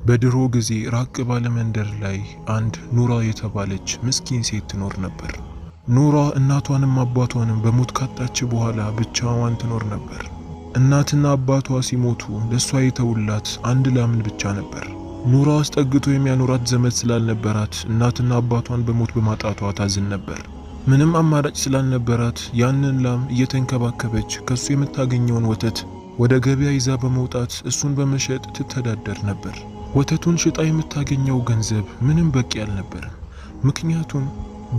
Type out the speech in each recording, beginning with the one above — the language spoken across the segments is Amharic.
በድሮ ጊዜ ራቅ ባለ መንደር ላይ አንድ ኑራ የተባለች ምስኪን ሴት ትኖር ነበር። ኑራ እናቷንም አባቷንም በሞት ካጣች በኋላ ብቻዋን ትኖር ነበር። እናትና አባቷ ሲሞቱ ለሷ የተውላት አንድ ላምን ብቻ ነበር። ኑራ አስጠግቶ የሚያኖራት ዘመድ ስላልነበራት እናትና አባቷን በሞት በማጣቷ ታዝን ነበር። ምንም አማራጭ ስላልነበራት ያንን ላም እየተንከባከበች ከሱ የምታገኘውን ወተት ወደ ገበያ ይዛ በመውጣት እሱን በመሸጥ ትተዳደር ነበር። ወተቱን ሽጣ የምታገኘው ገንዘብ ምንም በቂ አልነበረም። ምክንያቱም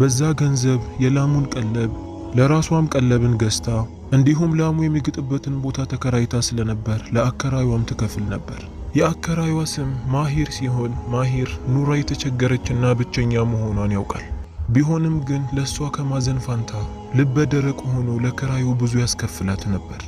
በዛ ገንዘብ የላሙን ቀለብ ለራሷም ቀለብን ገዝታ እንዲሁም ላሙ የሚግጥበትን ቦታ ተከራይታ ስለነበር ለአከራዩም ትከፍል ነበር። የአከራዩዋ ስም ማሂር ሲሆን ማሂር ኑራ የተቸገረችና ብቸኛ መሆኗን ያውቃል። ቢሆንም ግን ለሷ ከማዘን ፋንታ ልበ ደረቅ ሆኖ ለከራዩ ብዙ ያስከፍላት ነበር።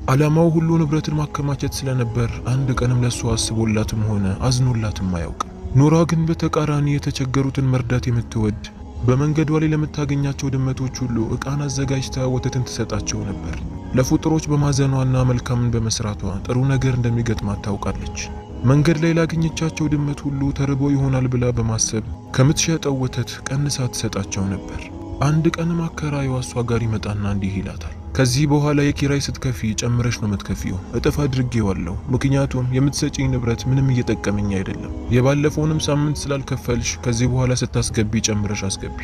ዓላማው ሁሉ ንብረትን ማከማቸት ስለነበር አንድ ቀንም ለሷ አስቦላትም ሆነ አዝኖላትም አያውቅም። ኑራ ግን በተቃራኒ የተቸገሩትን መርዳት የምትወድ በመንገዷ ላይ ለምታገኛቸው ድመቶች ሁሉ ዕቃን አዘጋጅታ ወተትን ትሰጣቸው ነበር። ለፍጡሮች በማዘኗና መልካምን በመስራቷ ጥሩ ነገር እንደሚገጥማት ታውቃለች። መንገድ ላይ ላገኘቻቸው ድመት ሁሉ ተርቦ ይሆናል ብላ በማሰብ ከምትሸጠው ወተት ቀንሳ ትሰጣቸው ነበር። አንድ ቀንም አከራዩዋ እሷ ጋር ይመጣና እንዲህ ይላታል፣ ከዚህ በኋላ የኪራይ ስትከፊ ጨምረሽ ነው የምትከፊው። እጥፍ አድርጌዋለሁ። ምክንያቱም የምትሰጪኝ ንብረት ምንም እየጠቀመኝ አይደለም። የባለፈውንም ሳምንት ስላልከፈልሽ ከዚህ በኋላ ስታስገቢ ጨምረሽ አስገቢ፣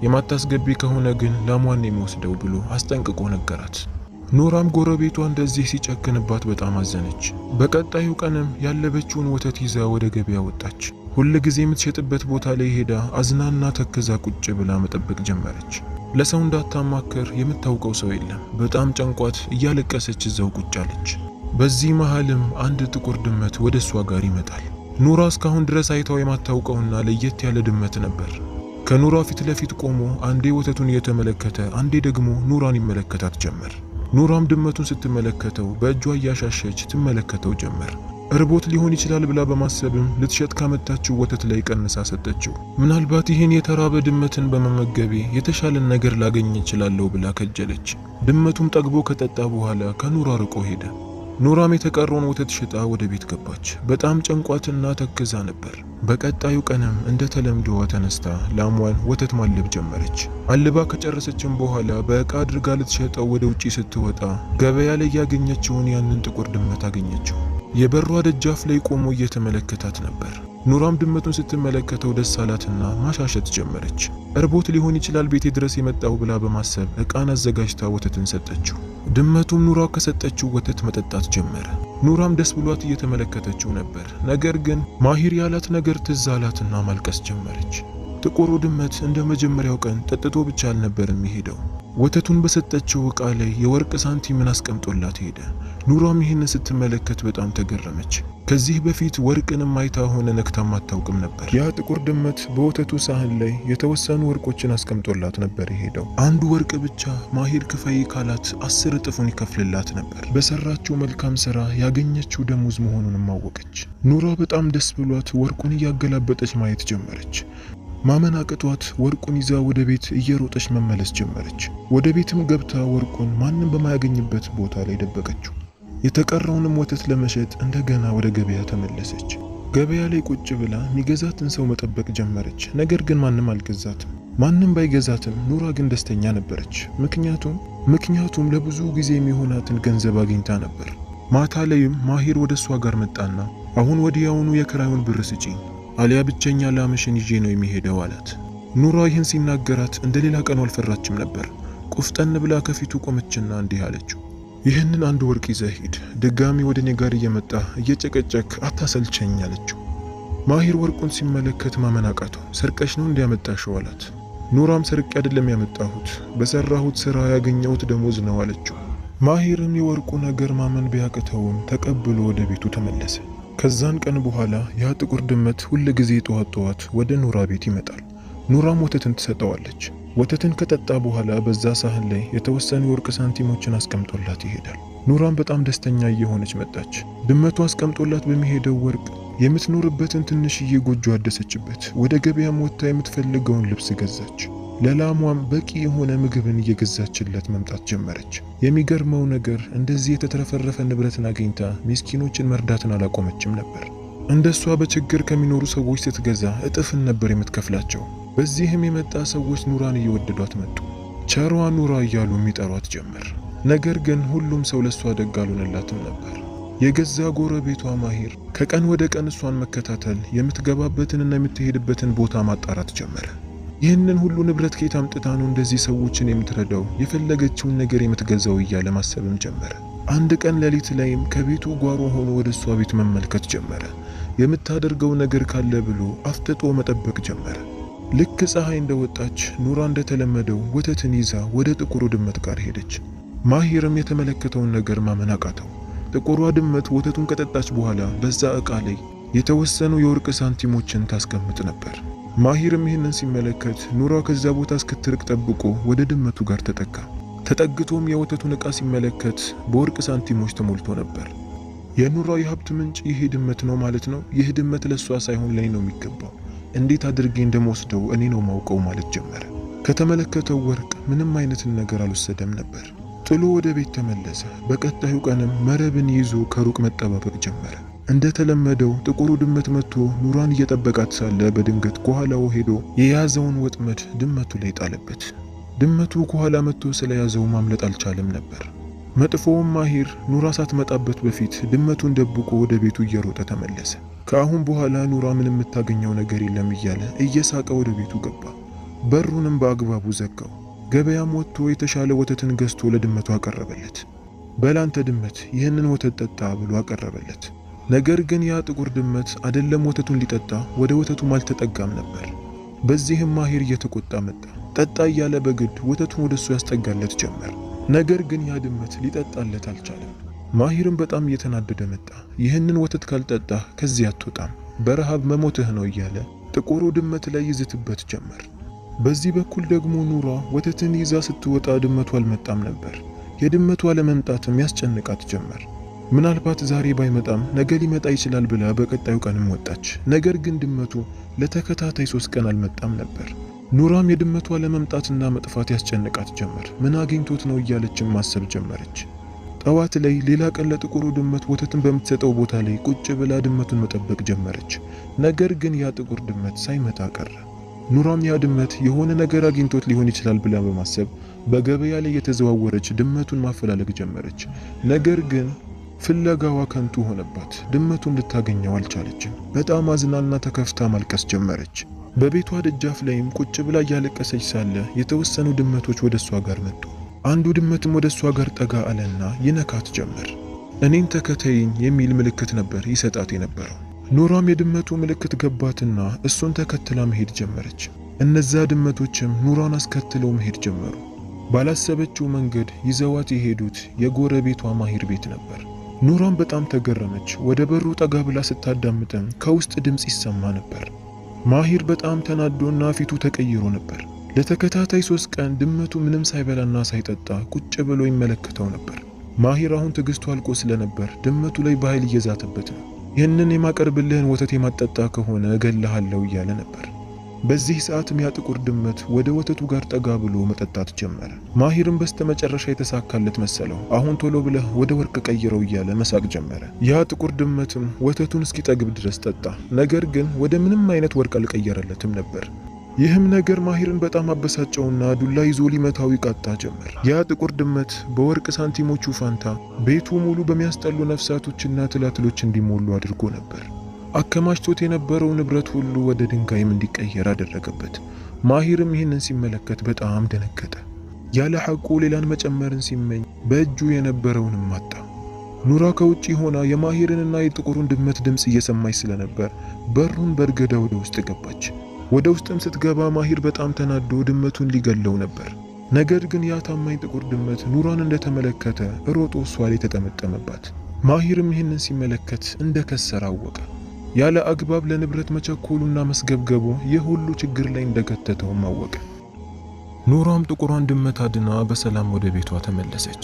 የማታስገቢ ከሆነ ግን ላሟን የሚወስደው ብሎ አስጠንቅቆ ነገራት። ኑራም ጎረቤቷ እንደዚህ ሲጨክንባት በጣም አዘነች። በቀጣዩ ቀንም ያለበችውን ወተት ይዛ ወደ ገበያ ወጣች። ሁል ጊዜ የምትሸጥበት ቦታ ላይ ሄዳ አዝናና ተክዛ ቁጭ ብላ መጠበቅ ጀመረች። ለሰው እንዳታማከር የምታውቀው ሰው የለም። በጣም ጨንቋት እያለቀሰች እዛው ቁጭ አለች። በዚህ መሃልም አንድ ጥቁር ድመት ወደ እሷ ጋር ይመጣል። ኑራ እስካሁን ድረስ አይታው የማታውቀውና ለየት ያለ ድመት ነበር። ከኑራ ፊት ለፊት ቆሞ አንዴ ወተቱን እየተመለከተ አንዴ ደግሞ ኑራን ይመለከታት ጀመር። ኑራም ድመቱን ስትመለከተው በእጇ እያሻሸች ትመለከተው ጀመር። እርቦት ሊሆን ይችላል ብላ በማሰብም ልትሸጥ ካመጣችው ወተት ላይ ቀንሳ ሰጠችው። ምናልባት ይህን የተራበ ድመትን በመመገቤ የተሻለን ነገር ላገኝ እችላለሁ ብላ ከጀለች። ድመቱም ጠግቦ ከጠጣ በኋላ ከኑራ ርቆ ሄደ። ኑራም የተቀረውን ወተት ሽጣ ወደ ቤት ገባች። በጣም ጨንቋትና ተክዛ ነበር። በቀጣዩ ቀንም እንደ ተለምዶዋ ተነስታ ላሟን ወተት ማለብ ጀመረች። አልባ ከጨረሰችም በኋላ በእቃ አድርጋ ልትሸጠው ወደ ውጪ ስትወጣ ገበያ ላይ ያገኘችውን ያንን ጥቁር ድመት አገኘችው። የበሯ ደጃፍ ላይ ቆሞ እየተመለከታት ነበር። ኑራም ድመቱን ስትመለከተው ደስ አላትና ማሻሸት ጀመረች። እርቦት ሊሆን ይችላል ቤቴ ድረስ የመጣው ብላ በማሰብ ዕቃን አዘጋጅታ ወተትን ሰጠችው። ድመቱም ኑራ ከሰጠችው ወተት መጠጣት ጀመረ። ኑራም ደስ ብሏት እየተመለከተችው ነበር። ነገር ግን ማሂር ያላት ነገር ትዝ አላትና ማልቀስ ጀመረች። ጥቁሩ ድመት እንደ መጀመሪያው ቀን ጠጥቶ ብቻ አልነበረም የሄደው። ወተቱን በሰጠችው ዕቃ ላይ የወርቅ ሳንቲምን አስቀምጦላት ሄደ። ኑራም ይህንን ስትመለከት በጣም ተገረመች። ከዚህ በፊት ወርቅንም አይታ ሆነ ነክታም አታውቅም ነበር። ያ ጥቁር ድመት በወተቱ ሳህን ላይ የተወሰኑ ወርቆችን አስቀምጦላት ነበር የሄደው። አንዱ ወርቅ ብቻ ማሂር ክፈይ ካላት 10 እጥፉን ይከፍልላት ነበር። በሰራችው መልካም ስራ ያገኘችው ደሞዝ መሆኑንም አወቀች። ኑራ በጣም ደስ ብሏት ወርቁን እያገላበጠች ማየት ጀመረች። ማመን አቅቷት ወርቁን ይዛ ወደ ቤት እየሮጠች መመለስ ጀመረች። ወደ ቤትም ገብታ ወርቁን ማንም በማያገኝበት ቦታ ላይ ደበቀችው። የተቀረውንም ወተት ለመሸጥ እንደገና ወደ ገበያ ተመለሰች። ገበያ ላይ ቁጭ ብላ የሚገዛትን ሰው መጠበቅ ጀመረች። ነገር ግን ማንም አልገዛትም። ማንም ባይገዛትም ኑራ ግን ደስተኛ ነበረች። ምክንያቱም ለብዙ ጊዜ የሚሆናትን ገንዘብ አግኝታ ነበር። ማታ ላይም ማሂር ወደ እሷ ጋር መጣና አሁን ወዲያውኑ የክራዩን ብር ስጪኝ፣ አሊያ ብቸኛ ላምሽን ይዤ ነው የሚሄደው አላት። ኑራ ይህን ሲናገራት እንደሌላ ቀኑ አልፈራችም ነበር። ቁፍጠን ብላ ከፊቱ ቆመችና እንዲህ አለችው፣ ይህንን አንድ ወርቅ ይዘህ ሂድ፣ ድጋሚ ወደ እኔ ጋር እየመጣ እየጨቀጨክ አታሰልቸኝ አለችው። ማሂር ወርቁን ሲመለከት ማመን አቃተው። ሰርቀሽ ነው እንዲያመጣሽው አላት። ኑራም ሰርቄ አይደለም ያመጣሁት፣ በሰራሁት ስራ ያገኘሁት ደሞዝ ነው አለችው። ማሂርም የወርቁ ነገር ማመን ቢያቅተውም ተቀብሎ ወደ ቤቱ ተመለሰ። ከዛን ቀን በኋላ ያ ጥቁር ድመት ሁል ጊዜ ጠዋት ወደ ኑራ ቤት ይመጣል። ኑራም ወተትን ትሰጠዋለች። ወተትን ከጠጣ በኋላ በዛ ሳህን ላይ የተወሰኑ ወርቅ ሳንቲሞችን አስቀምጦላት ይሄዳል። ኑራም በጣም ደስተኛ እየሆነች መጣች። ድመቱ አስቀምጦላት በሚሄደው ወርቅ የምትኖርበትን ትንሽዬ ጎጆ አደሰችበት። ወደ ገበያም ወጥታ የምትፈልገውን ልብስ ገዛች። ለላሟም በቂ የሆነ ምግብን እየገዛችለት መምጣት ጀመረች። የሚገርመው ነገር እንደዚህ የተትረፈረፈ ንብረትን አግኝታ ምስኪኖችን መርዳትን አላቆመችም ነበር። እንደሷ በችግር ከሚኖሩ ሰዎች ስትገዛ እጥፍን ነበር የምትከፍላቸው። በዚህም የመጣ ሰዎች ኑራን እየወደዷት መጡ። ቸሯ ኑራ እያሉ የሚጠሯት ጀመር። ነገር ግን ሁሉም ሰው ለሷ ደግ አልሆነላትም ነበር። የገዛ ጎረቤቷ ማሂር ከቀን ወደ ቀን እሷን መከታተል፣ የምትገባበትንና የምትሄድበትን ቦታ ማጣራት ጀመረ። ይህንን ሁሉ ንብረት ከየት አምጥታ ነው እንደዚህ ሰዎችን የምትረዳው፣ የፈለገችውን ነገር የምትገዛው እያለ ማሰብም ጀመረ። አንድ ቀን ሌሊት ላይም ከቤቱ ጓሮ ሆኖ ወደ እሷ ቤት መመልከት ጀመረ። የምታደርገው ነገር ካለ ብሎ አፍጥጦ መጠበቅ ጀመረ። ልክ ፀሐይ እንደወጣች ኑራ እንደተለመደው ወተትን ይዛ ወደ ጥቁሩ ድመት ጋር ሄደች። ማሂርም የተመለከተውን ነገር ማመን አቃተው። ጥቁሯ ድመት ወተቱን ከጠጣች በኋላ በዛ ዕቃ ላይ የተወሰኑ የወርቅ ሳንቲሞችን ታስቀምጥ ነበር። ማሂርም ይህንን ሲመለከት ኑራ ከዛ ቦታ እስክትርቅ ጠብቆ ወደ ድመቱ ጋር ተጠጋ። ተጠግቶም የወተቱን ዕቃ ሲመለከት በወርቅ ሳንቲሞች ተሞልቶ ነበር። የኑራ የሀብት ምንጭ ይሄ ድመት ነው ማለት ነው። ይህ ድመት ለሷ ሳይሆን ለኔ ነው የሚገባው። እንዴት አድርጌ እንደምወስደው እኔ ነው ማውቀው ማለት ጀመረ። ከተመለከተው ወርቅ ምንም አይነትን ነገር አልወሰደም ነበር። ጥሎ ወደ ቤት ተመለሰ። በቀጣዩ ቀንም መረብን ይዞ ከሩቅ መጠባበቅ ጀመረ። እንደተለመደው ጥቁሩ ድመት መጥቶ ኑራን እየጠበቃት ሳለ በድንገት ከኋላው ሄዶ የያዘውን ወጥመድ ድመቱ ላይ ጣለበት። ድመቱ ከኋላ መጥቶ ስለያዘው ማምለጥ አልቻለም ነበር። መጥፎውም ማሂር ኑራ ሳትመጣበት በፊት ድመቱን ደብቆ ወደ ቤቱ እየሮጠ ተመለሰ። ከአሁን በኋላ ኑራ ምንም የምታገኘው ነገር የለም እያለ እየሳቀ ወደ ቤቱ ገባ። በሩንም በአግባቡ ዘጋው። ገበያም ወጥቶ የተሻለ ወተትን ገዝቶ ለድመቱ አቀረበለት። በላንተ ድመት ይህንን ወተት ጠጣ ብሎ አቀረበለት። ነገር ግን ያ ጥቁር ድመት አይደለም ወተቱን ሊጠጣ ወደ ወተቱም አልተጠጋም ነበር። በዚህም ማሂር እየተቆጣ መጣ። ጠጣ እያለ በግድ ወተቱን ወደሱ ያስጠጋለት ጀመር። ነገር ግን ያ ድመት ሊጠጣለት አልቻለም። ማሂርም በጣም እየተናደደ መጣ። ይህንን ወተት ካልጠጣ ከዚህ አትወጣም፣ በረሃብ መሞትህ ነው እያለ ጥቁሩ ድመት ላይ ይዝትበት ጀመር። በዚህ በኩል ደግሞ ኑራ ወተትን ይዛ ስትወጣ ድመቱ አልመጣም ነበር። የድመቱ አለመምጣትም ያስጨንቃት ጀመር። ምናልባት ዛሬ ባይመጣም ነገ ሊመጣ ይችላል ብላ በቀጣዩ ቀንም ወጣች። ነገር ግን ድመቱ ለተከታታይ 3 ቀን አልመጣም ነበር። ኑራም የድመቱ አለመምጣትና መጥፋት ያስጨንቃት ጀመር። ምን አግኝቶት ነው እያለችም ማሰብ ጀመረች። ጠዋት ላይ ሌላ ቀን ለጥቁሩ ድመት ወተትን በምትሰጠው ቦታ ላይ ቁጭ ብላ ድመቱን መጠበቅ ጀመረች። ነገር ግን ያ ጥቁር ድመት ሳይመጣ ቀረ። ኑራም ያ ድመት የሆነ ነገር አግኝቶት ሊሆን ይችላል ብላ በማሰብ በገበያ ላይ የተዘዋወረች ድመቱን ማፈላለግ ጀመረች። ነገር ግን ፍለጋዋ ከንቱ ሆነባት። ድመቱን ልታገኘው አልቻለችም። በጣም አዝናና ተከፍታ ማልቀስ ጀመረች። በቤቷ ደጃፍ ላይም ቁጭ ብላ እያለቀሰች ሳለ የተወሰኑ ድመቶች ወደ እሷ ጋር መጡ። አንዱ ድመትም ወደ እሷ ጋር ጠጋ አለና ይነካት ጀመር። እኔን ተከተይኝ የሚል ምልክት ነበር ይሰጣት የነበረው። ኑራም የድመቱ ምልክት ገባትና እሱን ተከትላ መሄድ ጀመረች። እነዛ ድመቶችም ኑራን አስከትለው መሄድ ጀመሩ። ባላሰበችው መንገድ ይዘዋት የሄዱት የጎረቤቷ ማሂር ቤት ነበር። ኑራም በጣም ተገረመች። ወደ በሩ ጠጋ ብላ ስታዳምጥም ከውስጥ ድምፅ ይሰማ ነበር። ማሂር በጣም ተናዶና ፊቱ ተቀይሮ ነበር። ለተከታታይ 3 ቀን ድመቱ ምንም ሳይበላና ሳይጠጣ ቁጭ ብሎ ይመለከተው ነበር። ማሂር አሁን ትዕግስቱ አልቆ ስለነበር ድመቱ ላይ በኃይል እየዛተበት ነው። ይህንን የማቀርብልህን ወተት የማጠጣ ከሆነ እገልሃለሁ እያለ ነበር። በዚህ ሰዓትም ያ ጥቁር ድመት ወደ ወተቱ ጋር ጠጋ ብሎ መጠጣት ጀመረ። ማሂርም በስተመጨረሻ የተሳካለት መሰለው። አሁን ቶሎ ብለህ ወደ ወርቅ ቀይረው እያለ መሳቅ ጀመረ። ያ ጥቁር ድመትም ወተቱን እስኪጠግብ ድረስ ጠጣ። ነገር ግን ወደ ምንም አይነት ወርቅ አልቀየረለትም ነበር። ይህም ነገር ማሂርን በጣም አበሳጨውና ዱላ ይዞ ሊመታው ይቃጣ ጀመር። ያ ጥቁር ድመት በወርቅ ሳንቲሞቹ ፋንታ ቤቱ ሙሉ በሚያስጠሉ ነፍሳቶችና ትላትሎች እንዲሞሉ አድርጎ ነበር። አከማችቶት የነበረው ንብረት ሁሉ ወደ ድንጋይም እንዲቀየር አደረገበት። ማሂርም ይህንን ሲመለከት በጣም ደነገጠ። ያለ ሐቁ ሌላን መጨመርን ሲመኝ በእጁ የነበረውንም አጣ። ኑራ ከውጪ ሆና የማሂርንና የጥቁሩን ድመት ድምፅ እየሰማች ስለነበር በሩን በርገዳ ወደ ውስጥ ገባች። ወደ ውስጥም ስትገባ ማሂር በጣም ተናዶ ድመቱን ሊገለው ነበር። ነገር ግን ያ ታማኝ ጥቁር ድመት ኑራን እንደተመለከተ ሮጦ እሷ ላይ ተጠመጠመባት። ማሂርም ይህንን ሲመለከት እንደከሰረ አወቀ። ያለ አግባብ ለንብረት መቸኮሉና መስገብገቡ የሁሉ ችግር ላይ እንደከተተውም አወቀ። ኑራም ጥቁሯን ድመት አድና በሰላም ወደ ቤቷ ተመለሰች።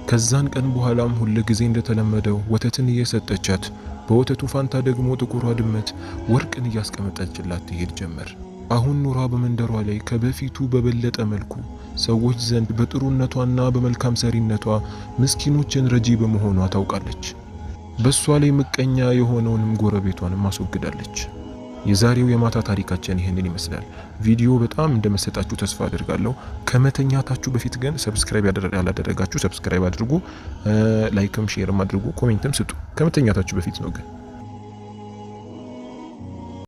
ከዛን ቀን በኋላም ሁሉ ጊዜ እንደተለመደው ወተትን እየሰጠቻት በወተቱ ፋንታ ደግሞ ጥቁሯ ድመት ወርቅን እያስቀመጠችላት ትሄድ ጀመር። አሁን ኑራ በመንደሯ ላይ ከበፊቱ በበለጠ መልኩ ሰዎች ዘንድ በጥሩነቷና በመልካም ሰሪነቷ ምስኪኖችን ረጂ በመሆኗ ታውቃለች። በሷ ላይ ምቀኛ የሆነውንም ጎረቤቷንም አስወግዳለች። የዛሬው የማታ ታሪካችን ይህንን ይመስላል። ቪዲዮ በጣም እንደመሰጣችሁ ተስፋ አድርጋለሁ። ከመተኛታችሁ በፊት ግን ሰብስክራይብ ያላደረጋችሁ ሰብስክራይብ አድርጉ፣ ላይክም ሼርም አድርጉ፣ ኮሜንትም ስጡ። ከመተኛታችሁ በፊት ነው ግን